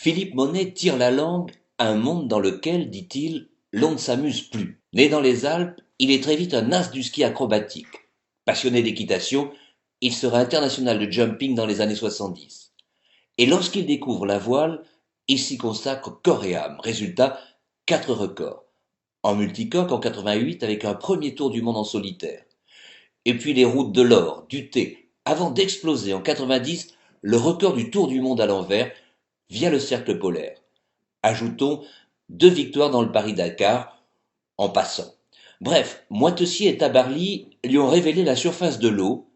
Philippe Monet tire la langue à un monde dans lequel, dit-il, l'on ne s'amuse plus. Né dans les Alpes, il est très vite un as du ski acrobatique. Passionné d'équitation, il sera international de jumping dans les années 70. Et lorsqu'il découvre la voile, il s'y consacre corps et âme. Résultat, 4 records. En multicoque en 88 avec un premier tour du monde en solitaire. Et puis les routes de l'or, du thé, avant d'exploser en 90 le record du tour du monde à l'envers via le cercle polaire. Ajoutons 2 victoires dans le Paris-Dakar en passant. Bref, Moitessier et Tabarly lui ont révélé la surface de l'eau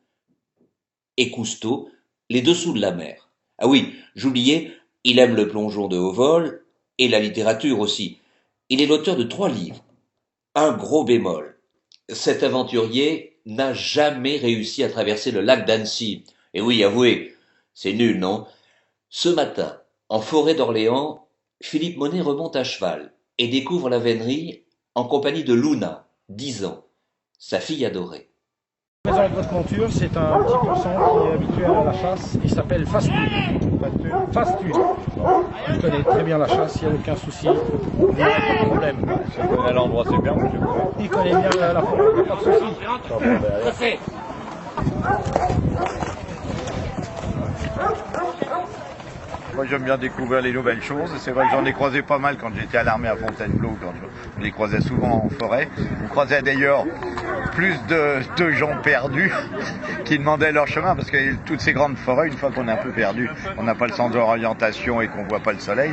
et Cousteau les dessous de la mer. Ah oui, j'oubliais, il aime le plongeon de haut vol et la littérature aussi. Il est l'auteur de 3 livres. Un gros bémol. Cet aventurier n'a jamais réussi à traverser le lac d'Annecy. Et oui, avouez, c'est nul, non? Ce matin, en forêt d'Orléans, Philippe Monet remonte à cheval et découvre la vénerie en compagnie de Luna, 10 ans, sa fille adorée. La maison de votre monture, c'est un petit pourcent qui est habituel à la chasse. Il s'appelle Fastude. Fastude. Il connaît très bien la chasse, il n'y a aucun souci, il n'y a pas de problème. Si je connais l'endroit, c'est bien, moi je connais. Il connaît bien la forêt, il n'y a pas de souci. Moi j'aime bien découvrir les nouvelles choses. C'est vrai que j'en ai croisé pas mal quand j'étais à l'armée à Fontainebleau, quand je les croisais souvent en forêt. On croisait d'ailleurs plus de gens perdus qui demandaient leur chemin, parce que toutes ces grandes forêts, une fois qu'on est un peu perdu, on n'a pas le sens d'orientation et qu'on voit pas le soleil,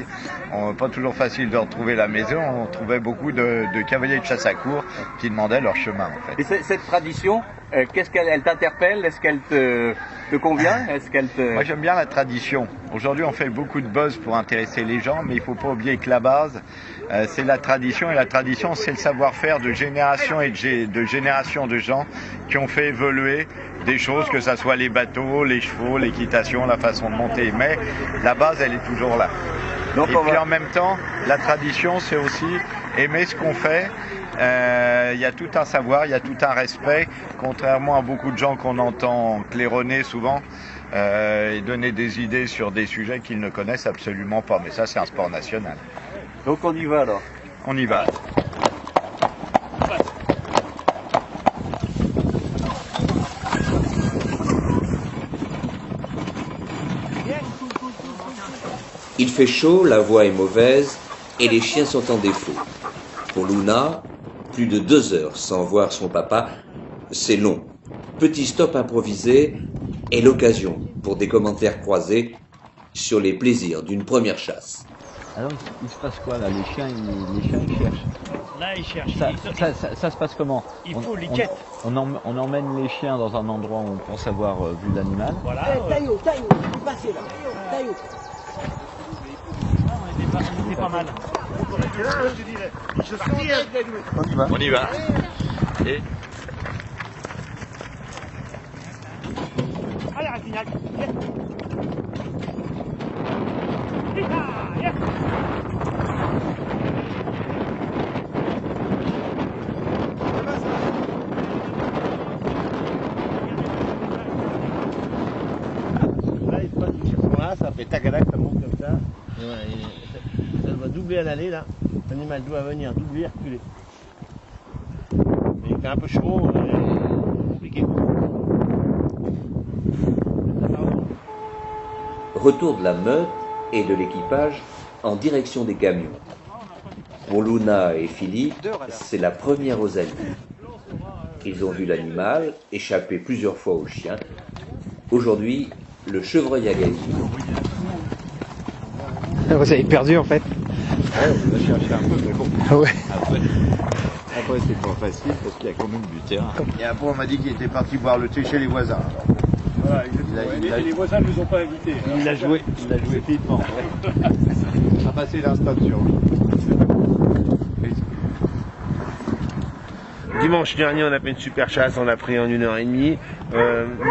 pas toujours facile de retrouver la maison. On trouvait beaucoup de cavaliers de chasse à courre qui demandaient leur chemin en fait. Et cette tradition, qu'est-ce qu'elle t'interpelle? Est-ce qu'elle te convient? Est-ce qu'elle te... Moi j'aime bien la tradition. Aujourd'hui on fait beaucoup de buzz pour intéresser les gens, mais il faut pas oublier que la base c'est la tradition, et la tradition c'est le savoir-faire de génération et de génération de gens qui ont fait évoluer des choses, que ça soit les bateaux, les chevaux, l'équitation, la façon de monter, mais la base elle est toujours là. Donc, et puis en même temps, la tradition c'est aussi aimer ce qu'on fait. Il y a tout un savoir, il y a tout un respect, contrairement à beaucoup de gens qu'on entend claironner souvent et donner des idées sur des sujets qu'ils ne connaissent absolument pas. Mais ça, c'est un sport national. Donc on y va alors. On y va. Il fait chaud, la voie est mauvaise et les chiens sont en défaut. Pour Luna, plus de 2 heures sans voir son papa, c'est long. Petit stop improvisé est l'occasion pour des commentaires croisés sur les plaisirs d'une première chasse. Alors, il se passe quoi là? Les chiens ils cherchent. Là, il cherche. Ça se passe comment? Il faut les quêtes. On emmène les chiens dans un endroit où on pense avoir vu l'animal. Voilà. Taillot, il est passé là. Taillot. On était pas mal. On y va. On y va. Et Allez, Rafinal. Là, il prend du chiffon, ça fait tagadac, ça monte comme ça. Et voilà, ça doit doubler à l'aller là. L'animal doit venir doubler, reculer. Mais il fait un peu chaud, compliqué. Retour de la meute et de l'équipage en direction des camions. Pour Luna et Philippe, c'est la première aux amis. Ils ont vu l'animal échapper plusieurs fois aux chiens. Aujourd'hui, le chevreuil a gagné. Vous avez perdu en fait. Ouais, on va chercher un peu, mais bon. Ouais. Après c'est pas facile parce qu'il y a quand même du terrain. Et après on m'a dit qu'il était parti boire le thé chez les voisins. Voilà, les voisins ne nous ont pas invités. Il l'a joué finement. Ça a passé l'instant sur lui. Dimanche dernier, on a fait une super chasse, on l'a pris en 1h30.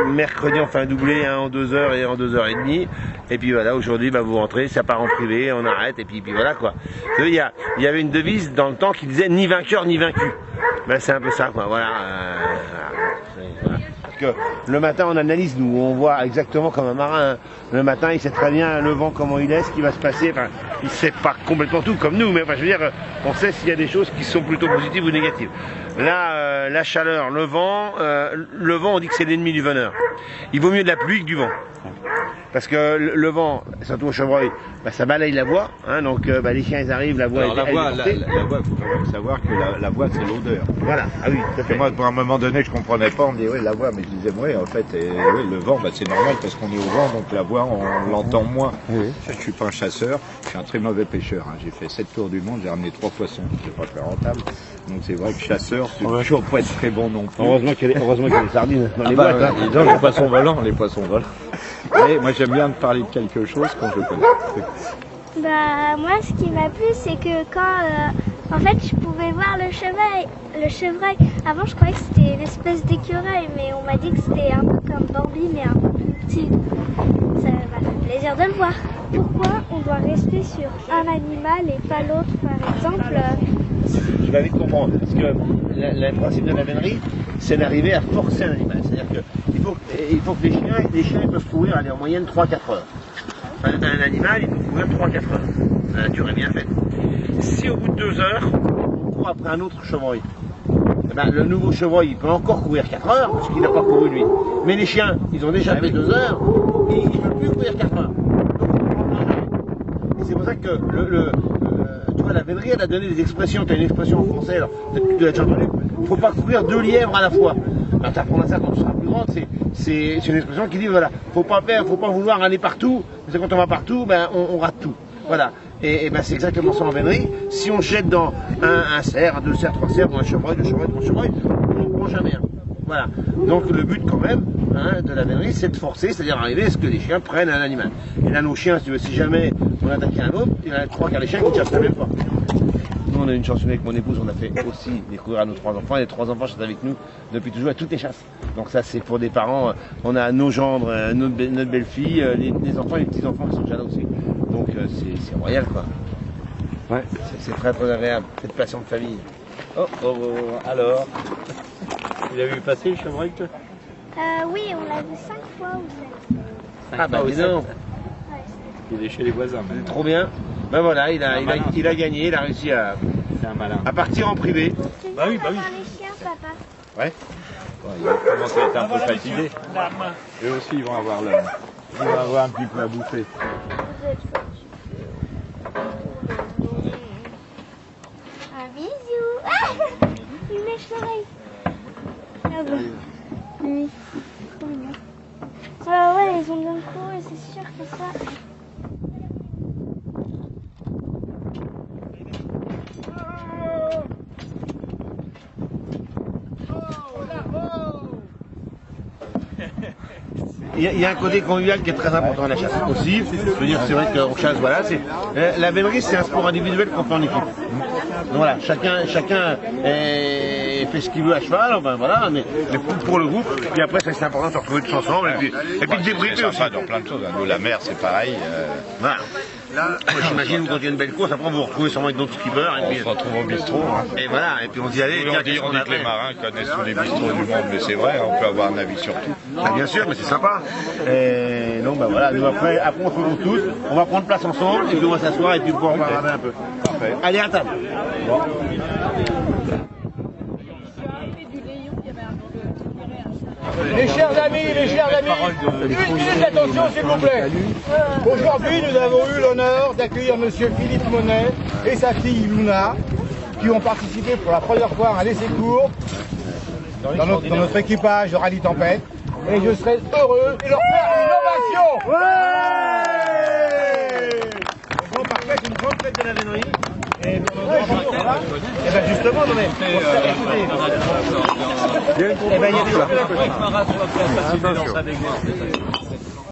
Mercredi, on fait un doublé, un en 2 heures et en 2h30. Et puis voilà, aujourd'hui, vous rentrez, ça part en privé, on arrête, et puis voilà quoi. Il y avait une devise dans le temps qui disait ni vainqueur ni vaincu. C'est un peu ça quoi, voilà. Parce que le matin on analyse, nous, on voit exactement comme un marin. Hein. Le matin il sait très bien le vent comment il est, ce qui va se passer. Enfin, il sait pas complètement tout comme nous, mais enfin, je veux dire, on sait s'il y a des choses qui sont plutôt positives ou négatives. Là, la chaleur, le vent on dit que c'est l'ennemi du veneur. Il vaut mieux de la pluie que du vent. Parce que le vent, surtout au chevreuil, bah, ça balaye la voie, hein, donc les chiens ils arrivent, la voie Alors, elle est portée. la voix, il faut quand même savoir que la voix c'est l'odeur. Voilà, ah oui, tout à fait. Moi, pour un moment donné, je comprenais pas, on me dit oui la voix, mais je disais oui en fait, oui, le vent, bah, c'est normal parce qu'on est au vent, donc la voix on l'entend moins. Oui. Je suis pas un chasseur, je suis un très mauvais pêcheur. Hein. J'ai fait 7 tours du monde, j'ai ramené 3 poissons, c'est pas très rentable. Donc c'est vrai que chasseur, c'est toujours pas être très bon non plus. Heureusement qu'il y a des sardines dans les boîtes. Hein. Dis donc, les poissons volants. Et moi j'aime bien te parler de quelque chose quand je connais. Bah moi ce qui m'a plu c'est que quand en fait je pouvais voir le chevreuil. Avant je croyais que c'était une espèce d'écureuil mais on m'a dit que c'était un peu comme Bambi mais un peu plus petit. Ça m'a fait plaisir de le voir. Pourquoi on doit rester sur un animal et pas l'autre par exemple Je vais vite comprendre, parce que le principe de la vénerie, c'est d'arriver à forcer un animal. C'est-à-dire qu'il faut que les chiens ils peuvent courir en moyenne 3-4 heures. Un animal, il peut courir 3-4 heures. La nature est bien faite. Si au bout de 2 heures, on court après un autre chevreuil, eh ben, le nouveau chevreuil, il peut encore courir 4 heures, parce qu'il n'a pas couru lui. Mais les chiens, ils ont déjà fait 2 heures, et ils ne peuvent plus courir 4 heures. C'est pour ça que tu vois, la vénerie, elle a donné des expressions. Tu as une expression en français, alors peut-être que tu l'as déjà entendu. Il ne faut pas courir 2 lièvres à la fois. Alors tu apprendras ça quand tu seras plus grande. C'est une expression qui dit voilà, faut pas vouloir aller partout. Parce que quand on va partout, ben, on rate tout. Voilà. Et ben, c'est exactement ça en vénerie. Si on jette dans un cerf, 2 cerfs, 3 cerfs, ou un chevreuil, 2 chevreuils, 3 chevreuils, on n'en prend jamais un. Voilà. Donc le but quand même de la vénerie, c'est de forcer, c'est-à-dire arriver à ce que les chiens prennent un animal. Et là, nos chiens, si jamais on attaquait un autre, il y en a 3 quarts des chiens qui ne chassent même pas. Nous, on a une chance avec mon épouse, on a fait aussi découvrir à nos 3 enfants. Et les 3 enfants chassent avec nous depuis toujours à toutes les chasses. Donc ça, c'est pour des parents. On a nos gendres, notre belle-fille, les enfants, les petits-enfants qui sont déjà là aussi. Donc c'est royal, quoi. Ouais. C'est très très agréable, cette passion de famille. Alors, tu l'as vu passer le chevreuil, toi? Oui, on l'a vu 5 fois ou 7. Ah bah dis donc. Il est chez les voisins. C'est trop bien. Ben voilà, il a gagné, il a réussi à partir en privé. Bah oui. Les chiens, papa. Ouais. Ils vont commencer à être un peu fatigués. Eux aussi, ils vont avoir un petit peu à bouffer. Un bisou. Ah, il lèche l'oreille. Ah bon. Oui, trop mignon. Ouais, ils ont bien couru, c'est sûr que ça... Il y a un côté convivial qui est très important à la chasse aussi. Je veux dire, c'est vrai qu'on chasse, voilà. La vénerie, c'est un sport individuel qu'on fait en équipe. Donc voilà, chacun fait ce qu'il veut à cheval, ben voilà, mais pour le groupe. Puis après, c'est important de se retrouver tous ensemble et puis de débriefer aussi. Dans plein de choses. Nous, la mer, c'est pareil. Voilà. Là, j'imagine quand il y a une belle course, après vous vous retrouvez sûrement avec d'autres skippers. On se retrouve au bistrot. Hein. Et voilà, et puis on dit allez, on dit que les marins connaissent tous les bistrots du monde, mais c'est vrai, on peut avoir un avis sur tout. Ah, bien sûr, mais c'est sympa. Et donc ben voilà, nous après on se retrouve tous, on va prendre place ensemble et puis on va s'asseoir et puis on va en parler un peu. Parfait. Allez à table. Bon. Les chers amis, une minute d'attention s'il vous plaît. Aujourd'hui, nous avons eu l'honneur d'accueillir monsieur Philippe Monet et sa fille Luna, qui ont participé pour la première fois à un essai-cours dans notre équipage de Rallye Tempête. Et je serais heureux de leur faire une ovation. Bon, parfait, c'est une grande fête de la vénerie. Et ben justement, non mais, il y a des choses.